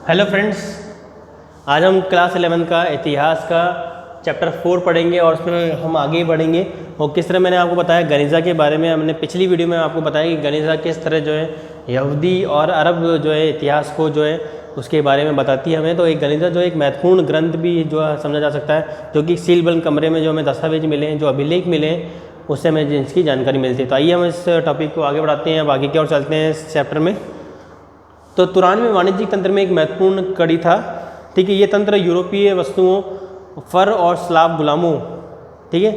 Hello friends, आज हम class 11 का इतिहास का चैप्टर 4 पढ़ेंगे और उसमें हम आगे बढ़ेंगे। और किस तरह मैंने आपको बताया गनीज़ा के बारे में, हमने पिछली वीडियो में आपको बताया कि गनीज़ा किस तरह जो है यहूदी और अरब जो है इतिहास को जो है उसके बारे में बताती है हमें। तो एक गनीज़ा जो एक महत्वपूर्ण ग्रंथ भी जो है समझा जा सकता है, जो कि सीलबंद कमरे में जो हमें दस्तावेज मिले हैं, जो अभिलेख मिले हैं, उससे हमें जिसकी जानकारी मिलती है। तो आइए हम इस टॉपिक को आगे बढ़ाते हैं, अब आगे की ओर चलते हैं इस चैप्टर में। तो तुरान में वाणिज्यिक तंत्र में एक महत्वपूर्ण कड़ी था। ठीक है, ये तंत्र यूरोपीय वस्तुओं, फर और स्लाव गुलामों, ठीक है,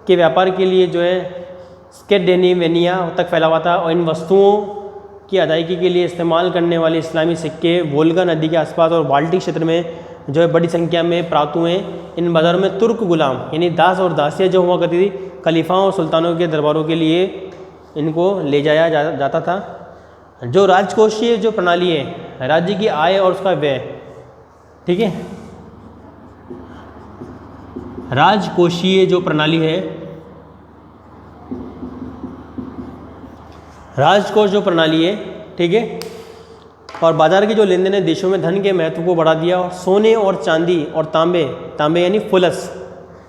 के व्यापार के लिए जो है स्कैंडिनेविया तक फैला हुआ था। और इन वस्तुओं की अदायगी के लिए इस्तेमाल करने वाले इस्लामी सिक्के वोल्गा नदी के आसपास और बाल्टिक क्षेत्र में जो है बड़ी संख्या में प्राप्त हुए। इन बाज़ारों में तुर्क गुलाम यानी दास और दासियाँ जो हुआ करती थी, खलीफाओं और सुल्तानों के दरबारों के लिए इनको ले जाया जाता था। जो राजकोषीय जो प्रणाली है, राज्य की आय और उसका व्यय, ठीक है, राजकोषीय जो प्रणाली है, राजकोष जो प्रणाली है, ठीक है, और बाजार की जो लेन देन है देशों में धन के महत्व को बढ़ा दिया। और सोने और चांदी और तांबे यानी फुलस,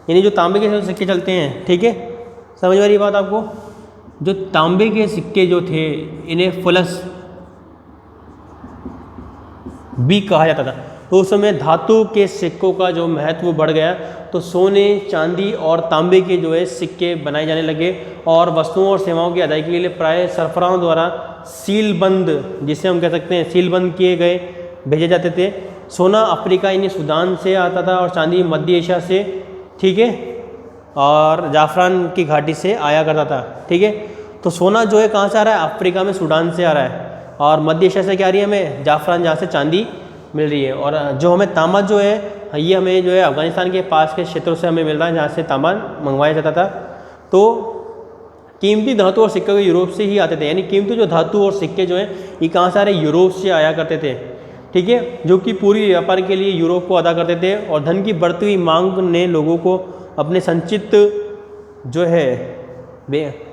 यानी जो तांबे के सिक्के चलते हैं, ठीक है, समझ में आ रही बात आपको। जो तांबे के सिक्के जो थे इन्हें फुलस भी कहा जाता था। तो उस समय धातु के सिक्कों का जो महत्व बढ़ गया, तो सोने, चांदी और तांबे के जो है सिक्के बनाए जाने लगे। और वस्तुओं और सेवाओं की अदायगी के लिए प्राय सरफराओं द्वारा सीलबंद, जिसे हम कह सकते हैं सीलबंद किए गए, भेजे जाते थे। सोना अफ्रीका यानी सूडान से आता था और चांदी मध्य एशिया से, ठीक है, और जाफरान की घाटी से आया करता था। ठीक है, तो सोना जो है कहाँ से आ रहा है? अफ्रीका में सूडान से आ रहा है। और मध्य एशिया से क्या आ रही है हमें? जाफरान, जहाँ से चांदी मिल रही है। और जो हमें तांबा जो है ये हमें जो है अफ़गानिस्तान के पास के क्षेत्रों से हमें मिल रहा है, जहाँ से तांबा मंगवाया जाता था। तो कीमती धातु और सिक्के यूरोप से ही आते थे, यानी कीमती जो धातु और सिक्के जो हैं ये कहाँ से आ रहे? यूरोप से आया करते थे। ठीक है, जो कि पूरी व्यापार के लिए यूरोप को अदा करते थे। और धन की बढ़ती हुई मांग ने लोगों को अपने संचित जो है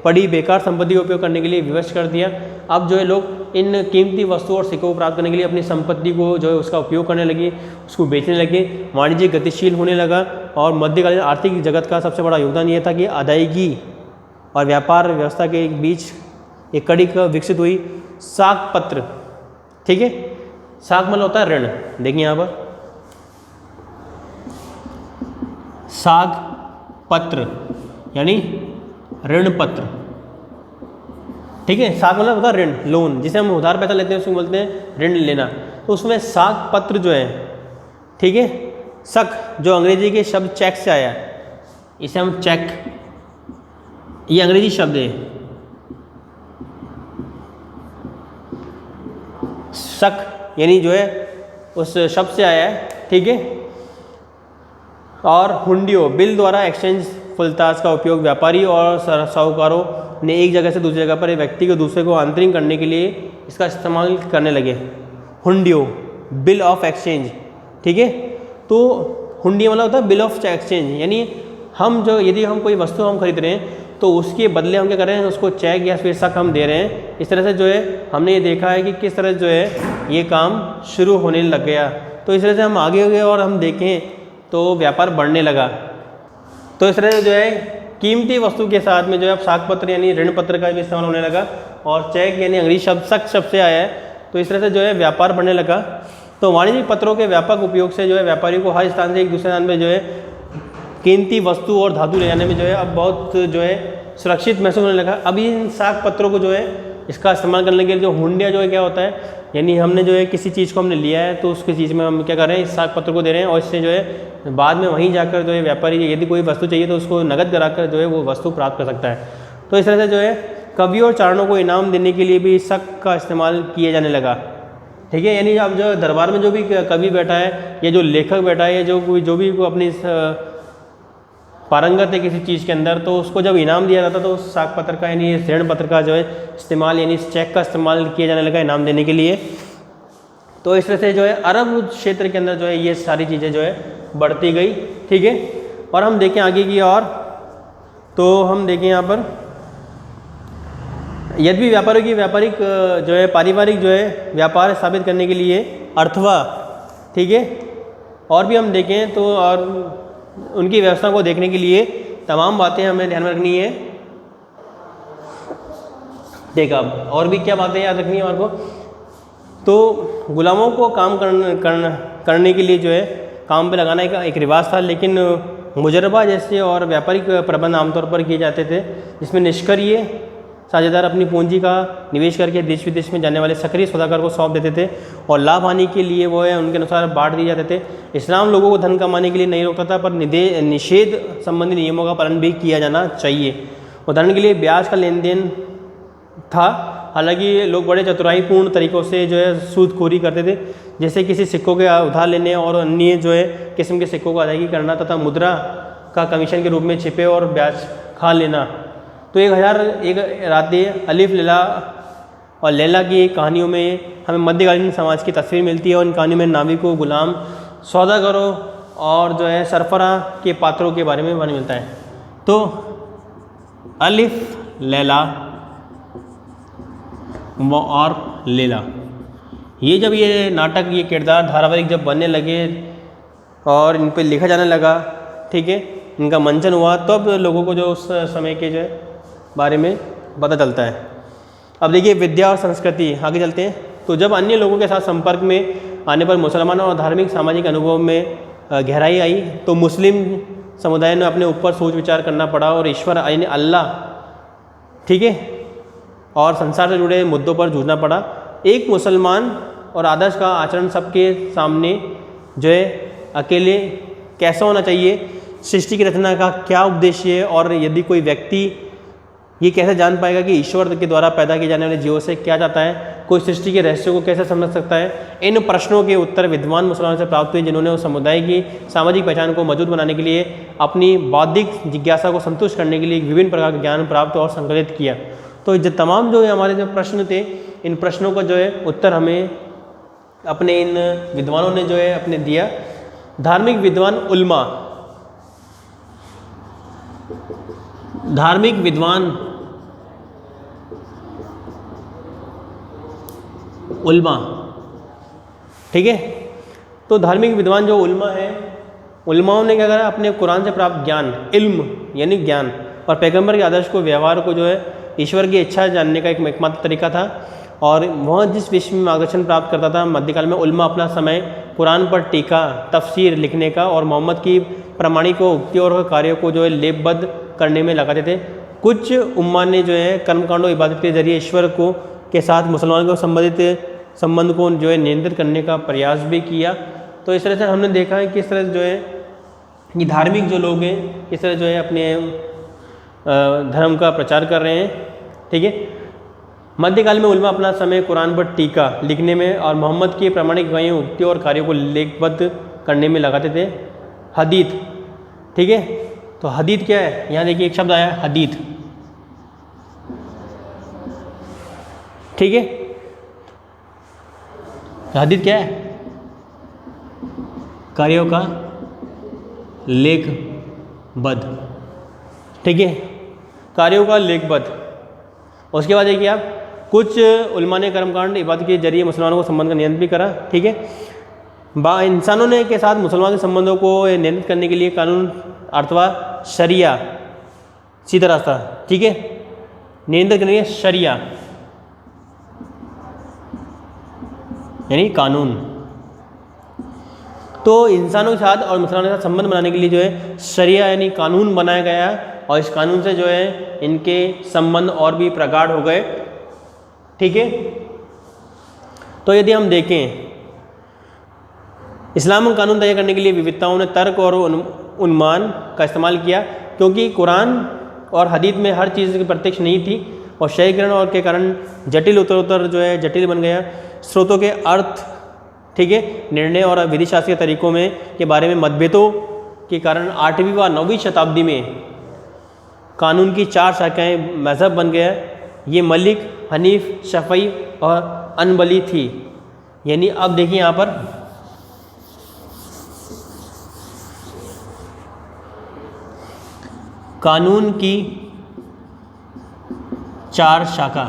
पड़ी बेकार संपत्ति का उपयोग करने के लिए विवश कर दिया। अब जो है लोग इन कीमती वस्तुओं और सिक्कों को प्राप्त करने के लिए अपनी संपत्ति को जो है उसका उपयोग करने लगे, उसको बेचने लगे। वाणिज्य गतिशील होने लगा। और मध्यकालीन आर्थिक जगत का सबसे बड़ा योगदान ये था कि अदायगी और व्यापार व्यवस्था के बीच एक कड़ी विकसित हुई। साख पत्र, ठीक है, साख मतलब होता है ऋण। देखिए यहाँ पर साख पत्र यानी ऋण पत्र, ठीक है। साख मतलब होता है ऋण, लोन, जिसे हम उधार पैसा लेते हैं उसको बोलते हैं ऋण लेना। तो उसमें साख पत्र जो है, ठीक है, सख जो अंग्रेजी के शब्द चेक से आया है, इसे हम चेक, ये अंग्रेजी शब्द है। सख यानी जो है उस शब्द से आया है, ठीक है। और हुंडियो, बिल द्वारा एक्सचेंज फुलताज का उपयोग व्यापारी और साहूकारों ने एक जगह से दूसरी जगह पर एक व्यक्ति को दूसरे को आंतरिक करने के लिए इसका इस्तेमाल करने लगे। हुंडियो, बिल ऑफ एक्सचेंज, ठीक है। तो हुंडियो मतलब होता है बिल ऑफ एक्सचेंज, यानी हम जो यदि हम कोई वस्तु हम खरीद रहे हैं तो उसके बदले हम क्या कर रहे हैं? उसको चेक या फिर सख हम दे रहे हैं। इस तरह से जो है हमने ये देखा है कि किस तरह जो है ये काम शुरू होने लग गया। तो इस तरह से हम आगे हो गए और हम देखें तो व्यापार बढ़ने लगा। तो इस तरह से जो है कीमती वस्तु के साथ में जो है अब साख पत्र यानी ऋण पत्र का भी इस्तेमाल होने लगा। और चेक यानी अंग्रेजी शब्द सख शब्द से आया है। तो इस तरह से जो है व्यापार बढ़ने लगा। तो वाणिज्यिक पत्रों के व्यापक उपयोग से जो है व्यापारी को हर स्थान से एक दूसरे स्थान में जो है कीमती वस्तु और धातु ले जाने में जो है अब बहुत जो है सुरक्षित महसूस होने लगा। अब इन साख पत्रों को जो है इसका इस्तेमाल करने के लिए जो हुंडिया जो है क्या होता है, यानी हमने जो है किसी चीज़ को हमने लिया है तो उसकी चीज़ में हम क्या कर रहे हैं? इस साख पत्र को दे रहे हैं। और इससे जो है बाद में वहीं जाकर जो है व्यापारी यदि कोई वस्तु चाहिए तो उसको नकद कराकर जो है वो वस्तु प्राप्त कर सकता है। तो इस तरह से जो है कवियों और चारणों को इनाम देने के लिए भी सख का इस्तेमाल किया जाने लगा। ठीक है, यानी अब जो दरबार में जो भी कवि बैठा है या जो लेखक बैठा है या जो भी अपनी पारंगत है किसी चीज़ के अंदर, तो उसको जब इनाम दिया जाता तो उस साख पत्र का यानी ऋण पत्र का जो है इस्तेमाल यानी इस चेक का इस्तेमाल किया जाने लगा इनाम देने के लिए। तो इस तरह से जो है अरब क्षेत्र के अंदर जो है ये सारी चीज़ें जो है बढ़ती गई। ठीक है, और हम देखें आगे की और, तो हम देखें यहाँ पर यद्यपि व्यापारियों की व्यापारिक जो है पारिवारिक जो है व्यापार स्थापित करने के लिए अथवा, ठीक है, और भी हम देखें तो और उनकी व्यवस्था को देखने के लिए तमाम बातें हमें ध्यान में रखनी है। देखा, अब और भी क्या बातें याद रखनी है हमारे को, तो गुलामों को काम करने के लिए जो है काम पे लगाना एक रिवाज था, लेकिन मुजरबा जैसे और व्यापारिक प्रबंध आमतौर पर किए जाते थे, जिसमें निष्क्रिय साझेदार अपनी पूंजी का निवेश करके देश विदेश में जाने वाले सक्रिय सौदागर को सौंप देते थे और लाभ हानि के लिए वो है उनके अनुसार बांट दिए जाते थे। इस्लाम लोगों को धन कमाने के लिए नहीं रोकता था, पर निषेध संबंधी नियमों का पालन भी किया जाना चाहिए। उदाहरण के लिए ब्याज का लेन देन था, हालांकि लोग बड़े चतुराईपूर्ण तरीक़ों से जो है सूदखोरी करते थे, जैसे किसी सिक्कों के उधार लेने और अन्य जो है किस्म के सिक्कों को अदायगी करना तथा मुद्रा का कमीशन के रूप में छिपे और ब्याज खा लेना। तो 1001 रातें अलिफ लैला और लैला की कहानियों में हमें मध्यकालीन समाज की तस्वीर मिलती है और इन कहानियों में नाविकों, गुलाम, सौदागरों और जो है सरफरा के पात्रों के बारे में वर्णन मिलता है। तो अलिफ लैला और लैला, ये जब ये नाटक, ये किरदार धारावाहिक जब बनने लगे और इन पर लिखा जाने लगा, ठीक है, इनका मंचन हुआ, तब लोगों को जो उस समय के जो बारे में पता चलता है। अब देखिए विद्या और संस्कृति, आगे चलते हैं। तो जब अन्य लोगों के साथ संपर्क में आने पर मुसलमानों और धार्मिक सामाजिक अनुभव में गहराई आई, तो मुस्लिम समुदाय ने अपने ऊपर सोच विचार करना पड़ा और ईश्वर यानी अल्लाह, ठीक है, और संसार से जुड़े मुद्दों पर जूझना पड़ा। एक मुसलमान और आदर्श का आचरण सबके सामने जो है अकेले कैसा होना चाहिए, सृष्टि की रचना का क्या उद्देश्य है, और यदि कोई व्यक्ति ये कैसे जान पाएगा कि ईश्वर के द्वारा पैदा किए जाने वाले जीवों से क्या चाहता है, कोई सृष्टि के रहस्य को कैसे समझ सकता है। इन प्रश्नों के उत्तर विद्वान मुसलमानों से प्राप्त हुए, जिन्होंने उस समुदाय की सामाजिक पहचान को मजबूत बनाने के लिए अपनी बौद्धिक जिज्ञासा को संतुष्ट करने के लिए विभिन्न प्रकार के ज्ञान प्राप्त और संकलित किया। तो जो तमाम जो है हमारे जो प्रश्न थे, इन प्रश्नों का जो है उत्तर हमें अपने इन विद्वानों ने जो है अपने दिया। धार्मिक विद्वान उल्मा, धार्मिक विद्वान उल्मा, ठीक है। तो धार्मिक विद्वान जो उल्मा है, उल्माओं ने क्या करा, अपने कुरान से प्राप्त ज्ञान, इल्म यानी ज्ञान, और पैगंबर के आदर्श को, व्यवहार को जो है ईश्वर की इच्छा जानने का एक एकमात्र तरीका था, और वह जिस विषय में मार्गदर्शन प्राप्त करता था। मध्यकाल में उल्मा अपना समय कुरान पर टीका, तफसीर लिखने का और मोहम्मद की प्रमाणिक उक्ति और कार्यों को जो है लेपबद्ध करने में लगाते थे। कुछ उम्मा ने जो है कर्मकांडों इबादत के जरिए ईश्वर को के साथ मुसलमानों को संबंधित संबंध को जो है नियंत्रित करने का प्रयास भी किया। तो इस तरह से हमने देखा है किस तरह जो है ये धार्मिक जो लोग हैं किस तरह जो है अपने धर्म का प्रचार कर रहे हैं, ठीक है। मध्यकाल में उल्मा अपना समय कुरान पर टीका लिखने में और मोहम्मद की प्रमाणिक गवाहियों, उक्तियों और कार्यों को लेखबद्ध करने में लगाते थे। हदीत, ठीक है। तो हदीत क्या है, यहाँ देखिए एक शब्द आया हदीत, ठीक है। हदीत क्या है, कार्यों का लेखबद्ध, ठीक है, कार्यों का लेखबद्ध। उसके बाद देखिए आप, कुछ उल्मा ने कर्मकांड इबादत के जरिए मुसलमानों को संबंध का नियंत्रण भी करा, ठीक है। इंसानों ने के साथ मुसलमान के संबंधों को नियंत्रित करने के लिए कानून अथवा शरिया, सीधा रास्ता, ठीक है, नियंत्रित करने के लिए शरिया यानी कानून। तो इंसानों के साथ और मुसलमानों के साथ संबंध बनाने के लिए जो है शरिया यानी कानून बनाया गया, और इस कानून से जो है इनके संबंध और भी प्रगाढ़ हो गए, ठीक है। तो यदि हम देखें, इस्लाम कानून तय करने के लिए विविधताओं ने तर्क और अनुमान का इस्तेमाल किया, क्योंकि कुरान और हदीत में हर चीज़ की प्रत्यक्ष नहीं थी, और शहरीकरण और के कारण जटिल उत्तर जो है जटिल बन गया। स्रोतों के अर्थ, ठीक है, निर्णय और विधि शास्त्र के तरीकों में के बारे में मतभेदों के कारण 8वीं व 9वीं शताब्दी में कानून की 4 शाखाएं मजहब बन गया। ये मलिक, हनीफ, शफई और अनबली थी। यानी अब देखिए यहाँ पर कानून की 4 शाखा,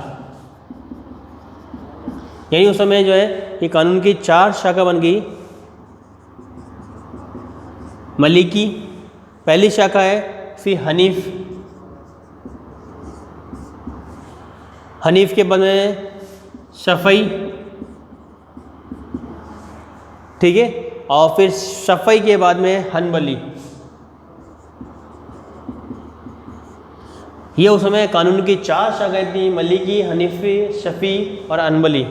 यानी उस समय जो है ये कानून की 4 शाखा बन गई। मलिकी पहली शाखा है, फिर हनीफ के बाद में शफ़ई, ठीक है, और फिर शफ़ई के बाद में हनबली। ये उस समय कानून की 4 शाखाएं थी, मलिकी, हनीफी, शफ़ी और हनबली,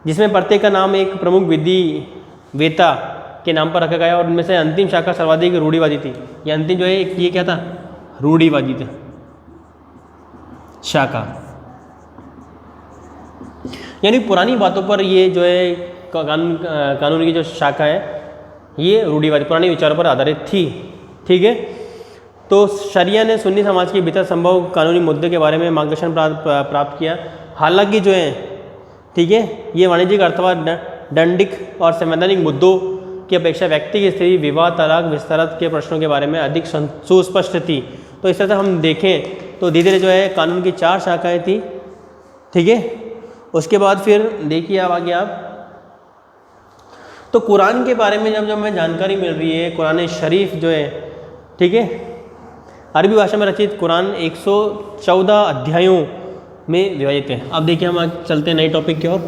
जिसमें प्रत्येक का नाम एक प्रमुख विधि वेता के नाम पर रखा गया और उनमें से अंतिम शाखा सर्वाधिक रूढ़िवादी थी। ये अंतिम जो है ये क्या था, रूढ़िवादी था शाखा, यानी पुरानी बातों पर ये जो है कानून की जो शाखा है ये रूढ़िवादी पुराने विचारों पर आधारित थी, ठीक है। तो शरिया ने सुन्नी समाज के भीतर संभव कानूनी मुद्दे के बारे में मार्गदर्शन प्राप्त किया। हालांकि जो है, ठीक है, ये वाणिज्यिक अथवा दंडिक और संवैधानिक मुद्दों की अपेक्षा व्यक्ति की स्थिति, विवाह, तलाक, विस्तारत के प्रश्नों के बारे में अधिक सुस्पष्ट थी। तो इस तरह से हम देखें तो धीरे धीरे जो है कानून की 4 शाखाएं थी, ठीक है। उसके बाद फिर देखिए अब आगे आप, तो कुरान के बारे में जब हमें जानकारी मिल रही है, कुरान शरीफ जो है, ठीक है, अरबी भाषा में रचित कुरान 114 अध्यायों में विभाजित है। अब देखिए हम आज चलते हैं नए टॉपिक की ओर,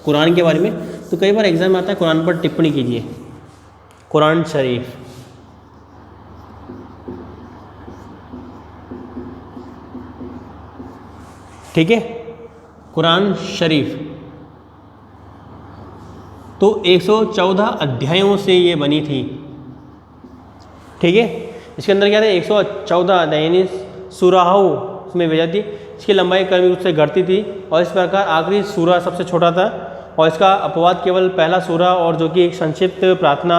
कुरान के बारे में। तो कई बार एग्जाम में आता है कुरान पर टिप्पणी कीजिए, कुरान शरीफ, ठीक है, कुरान शरीफ तो 114 अध्यायों से ये बनी थी, ठीक है। इसके अंदर क्या था, 114 अध्याय यानी सूराहों में विभाजित थी। इसकी लंबाई क्रमिक रूप से घटती थी और इस प्रकार आखिरी सूरा सबसे छोटा था और इसका अपवाद केवल पहला सूरा और जो कि एक संक्षिप्त प्रार्थना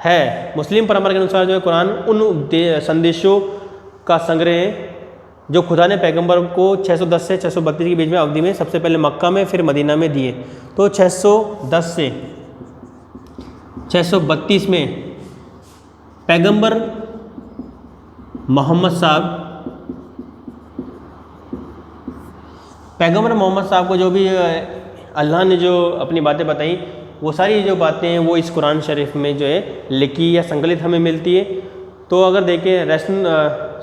है। मुस्लिम परंपरा के अनुसार जो है कुरान उन संदेशों का संग्रह है जो खुदा ने पैगंबर को 610 से 632 के बीच में अवधि में सबसे पहले मक्का में फिर मदीना में दिए। तो 610 से 632 में पैगंबर मोहम्मद साहब को जो भी अल्लाह ने जो अपनी बातें बताई, वो सारी जो बातें हैं वो इस कुरान शरीफ में जो है लिखी या संकलित हमें मिलती है। तो अगर देखें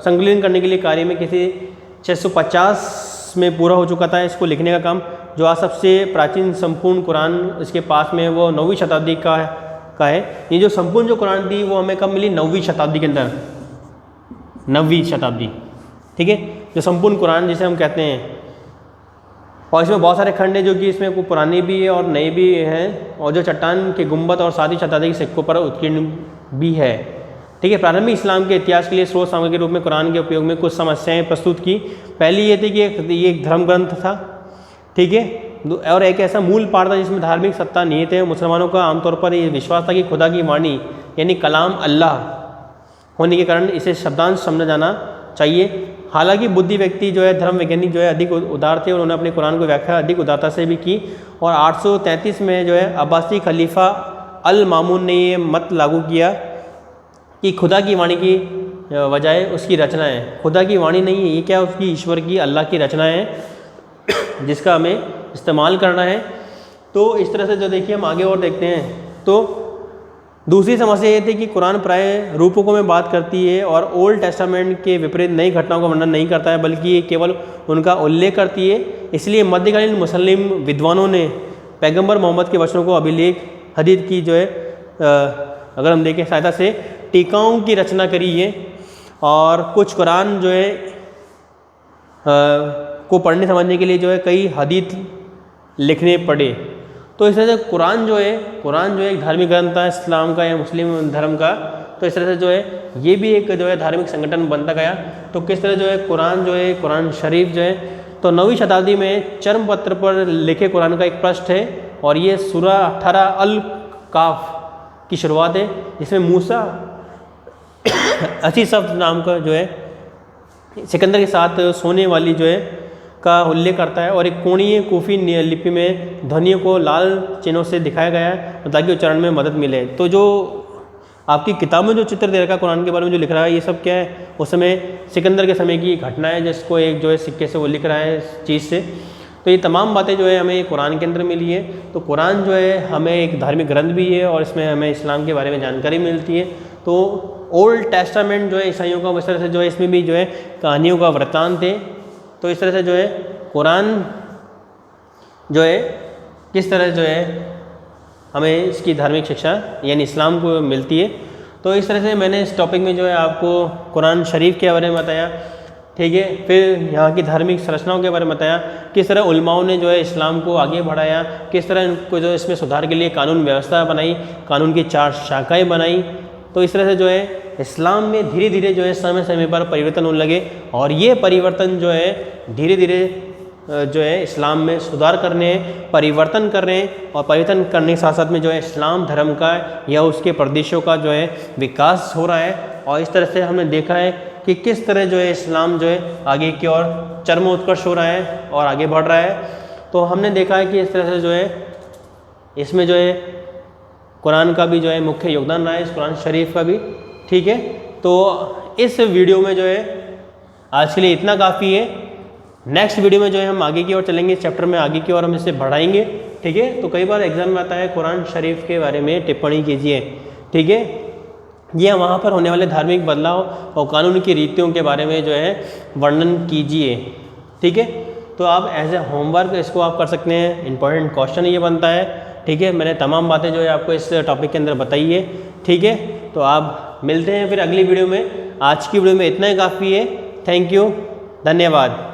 संकलन करने के लिए कार्य में किसी 650 में पूरा हो चुका था इसको लिखने का काम। जो आज सबसे प्राचीन संपूर्ण कुरान इसके पास में वो 9वीं शताब्दी का है। ये जो संपूर्ण जो कुरान थी वो हमें कब मिली, 9वीं शताब्दी के अंदर, 9वीं शताब्दी, ठीक है, जो संपूर्ण कुरान जिसे हम कहते हैं। और इसमें बहुत सारे खंड हैं जो कि इसमें को पुराने भी है और नए भी हैं, और जो चट्टान के गुंबद और 7वीं शताब्दी के सिक्कों पर उत्कीर्ण भी है, ठीक है। प्रारंभिक इस्लाम के इतिहास के लिए स्रोत सामग्री के रूप में कुरान के उपयोग में कुछ समस्याएं प्रस्तुत की। पहली ये थी कि ये एक धर्म ग्रंथ था, ठीक है, और एक ऐसा मूल पाठ था जिसमें धार्मिक सत्ता निहित है। मुसलमानों का आमतौर पर ये विश्वास था कि खुदा की वाणी यानी कलाम अल्लाह होने के कारण इसे शब्दांश समझा जाना चाहिए। हालांकि बुद्धि व्यक्ति जो है, धर्म वैज्ञानिक जो है अधिक उदार थे और उन्होंने अपने कुरान को व्याख्या अधिक उदारता से भी की। और 833 में जो है अब्बासी खलीफा अल मामून ने ये मत लागू किया कि खुदा की वाणी की बजाय उसकी रचना है। खुदा की वाणी नहीं है, ये क्या, उसकी ईश्वर की, अल्लाह की रचना है जिसका हमें इस्तेमाल करना है। तो इस तरह से जो देखिए हम आगे और देखते हैं। तो दूसरी समस्या ये थी कि कुरान प्राय रूपकों में बात करती है और ओल्ड टेस्टामेंट के विपरीत नई घटनाओं का वर्णन नहीं करता है, बल्कि ये केवल उनका उल्लेख करती है। इसलिए मध्यकालीन मुस्लिम विद्वानों ने पैगंबर मोहम्मद के वचनों को अभिलेख हदीस की जो है अगर हम देखें सहायता से टीकाओं की रचना करी है और कुछ कुरान जो है को पढ़ने समझने के लिए जो है कई हदीस लिखने पड़े। तो इस तरह से कुरान जो है एक धार्मिक ग्रंथ था इस्लाम का या मुस्लिम धर्म का। तो इस तरह से जो है ये भी एक जो है धार्मिक संगठन बनता गया। तो किस तरह जो है कुरान शरीफ जो है, तो 9वीं शताब्दी में चर्म पत्र पर लिखे कुरान का एक पृष्ठ है और ये सूरा 18 अल काफ की शुरुआत है, जिसमें मूसा असीसफ नाम का जो है सिकंदर के साथ सोने वाली जो है का उल्लेख करता है और एक कोणीय कूफी लिपि में ध्वनियों को लाल चिन्हों से दिखाया गया है ताकि उच्चारण में मदद मिले। तो जो आपकी किताब में जो चित्र दे रखा है कुरान के बारे में जो लिख रहा है, ये सब क्या है, उस समय सिकंदर के समय की घटना है जिसको एक जो है सिक्के से वो लिख रहा है इस चीज़ से। तो ये तमाम बातें जो है हमें कुरान के अंदर मिली है। तो कुरान जो है हमें एक धार्मिक ग्रंथ भी है और इसमें हमें इस्लाम के बारे में जानकारी मिलती है। तो ओल्ड टेस्टामेंट जो है ईसाइयों का, इस तरह से जो है इसमें भी जो है कहानियों का वृत्तांत है। तो इस तरह से जो है कुरान जो है किस तरह जो है हमें इसकी धार्मिक शिक्षा यानी इस्लाम को मिलती है। तो इस तरह से मैंने इस टॉपिक में जो है आपको कुरान शरीफ के बारे में बताया, ठीक है। फिर यहाँ की धार्मिक संरचनाओं के बारे में बताया, किस तरह उलमाओं ने जो है इस्लाम को आगे बढ़ाया, किस तरह इनको जो इसमें सुधार के लिए कानून व्यवस्था बनाई, कानून की 4 शाखाएँ बनाई। तो इस तरह से जो है इस्लाम में धीरे धीरे जो है समय समय पर परिवर्तन होने लगे और ये परिवर्तन जो है धीरे धीरे जो है इस्लाम में सुधार करने परिवर्तन कर रहे हैं और परिवर्तन करने के साथ साथ में जो है इस्लाम धर्म का या उसके प्रदेशों का जो है विकास हो रहा है। और इस तरह से हमने देखा है कि किस तरह जो है इस्लाम जो है आगे की ओर चरमोत्कर्ष हो रहा है और आगे बढ़ रहा है। तो हमने देखा है कि इस तरह से जो है इसमें जो है कुरान का भी जो है मुख्य योगदान रहा है, इस कुरान शरीफ का भी, ठीक है। तो इस वीडियो में जो है आज के लिए इतना काफ़ी है। नेक्स्ट वीडियो में जो है हम आगे की ओर चलेंगे, चैप्टर में आगे की ओर हम इसे बढ़ाएंगे, ठीक है। तो कई बार एग्जाम में आता है कुरान शरीफ के बारे में टिप्पणी कीजिए, ठीक है। ये वहाँ पर होने वाले धार्मिक बदलाव और कानून की रीतियों के बारे में जो है वर्णन कीजिए, ठीक है। तो आप एज ए होमवर्क इसको आप कर सकते हैं, इंपॉर्टेंट क्वेश्चन ये बनता है, ठीक है। मैंने तमाम बातें जो है आपको इस टॉपिक के अंदर बताई है, ठीक है। तो आप मिलते हैं फिर अगली वीडियो में। आज की वीडियो में इतना ही काफ़ी है। थैंक यू, धन्यवाद।